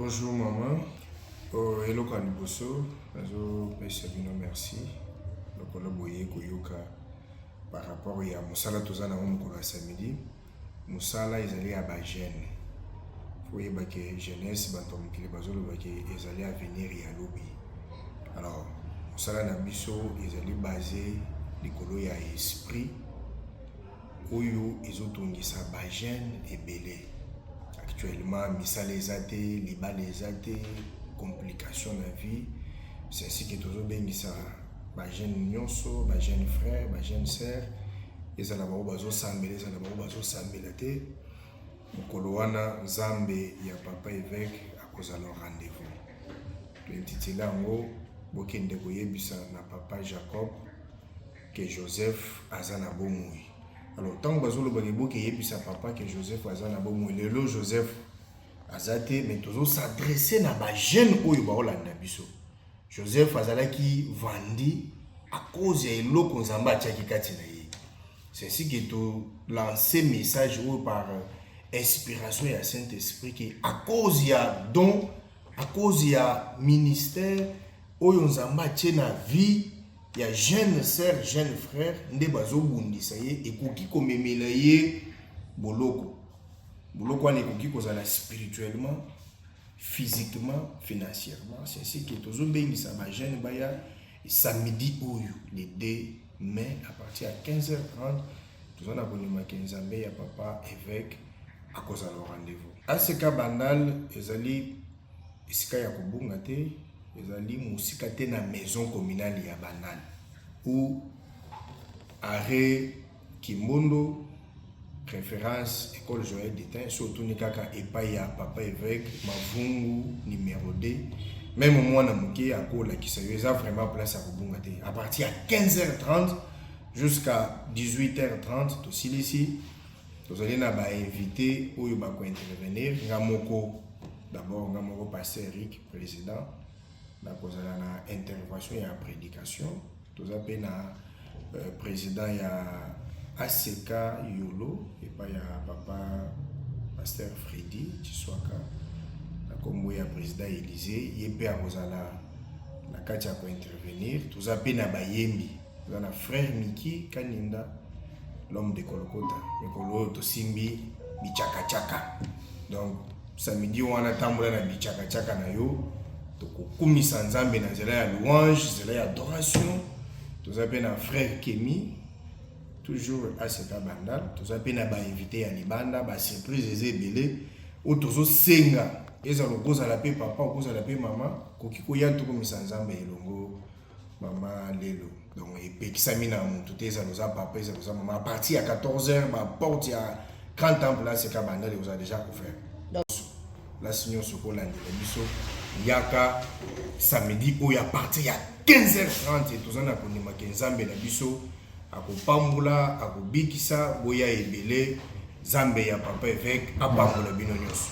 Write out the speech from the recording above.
Bonjour maman. Hello Kaliboso. Merci. Par rapport à Moussala Tozana Moukola samedi. Moussala ils allaient à Bagène. Faut y que jeunesse bantom qui les bazolo ils allaient à venir et à lobby. Alors Moussala Nabiso ils allaient baser les colos à esprit. Oyo ils ont tourné ça Bagène et Belé. Actuellement, Missa les athées, les bas les athées, complications de la vie. C'est ainsi que toujours bien ça. Les jeunes nyonso, les jeunes frères, les jeunes sœurs, ils ont bazo sambe, ils ont bazo sambe la té. Mukoloana Zambe ya papa évêque à cause de leur rendez-vous. Le petit lango, bokende koyebisa na papa Jacob que Joseph azana bomui. Alors, tant que vous avez dit papa que Joseph a dit que Joseph a dit mais toujours s'adresser à la jeune qui Joseph a vendu à cause de l'eau qu'on a dit. C'est ainsi que tu lances un message par inspiration et Saint-Esprit qui à cause de don, à cause de ministère, où on a dit la vie. Il y a jeunes sœurs, jeunes frères, nde bazo bundisa ye ekoki komemela ye boloko. Boloko ane ekoki kozala spirituellement, physiquement, financièrement. C'est ainsi que tozo bengisa ba jeune baya samedi oyo le 2 mai à partir de 15h30 tozo na bonima Nzambe ya papa évêque à cause de rendez-vous. ACK Bandal ezali esika ya kobunga te. Ezali musika te na maison communale ya Banane ou arrêt Kimbondo référence école Joël d'État surtout ni kaka epai ya papa évêque Mavungu numéro 2 même moi na muke akola ki ça eza vraiment place à kobunga te à partir de 15h30 jusqu'à 18h30 to silisi to allez na ba invité oyo ba ko intervenir ngamoko d'abord ngamoko pasteur Eric président la cause de la intervention et la prédication. Tout ça na président ya ACK Yolo et pas ya papa pasteur Freddy Chiswaka. La combo ya président Élysée y peut avoir la katia pour intervenir. Tout ça na bayembi. Tout na frère Miki Kaninda l'homme de Kolokota. Le Kolo to simbi bichaka chaka. Donc samedi on a tambola na bichaka chaka na yo. Kumisa Nzambe na nzela ya louange, nzela ya adoration. Toza pe na frère Kemi toujours ACK Bandal, toza pe na ba invité ya libanda, ba surprise ezebele o tozo senga eza lokoza la pe papa okoza la pe mama koki koya to kumisa Nzambe elongo mama lelo. Donc epekisami na mutu te eza loza papa eza loza mama à partir à 14h ba porte ya grand temple là ACK Bandal vous a déjà ouvert. La signor Sokola de biso yaka samedi où ya parti ya 15h30 et tozana konima Nzambe na biso akopambula akobikisa boya ebele Nzambe ya papa évêque apambola bino nyonso.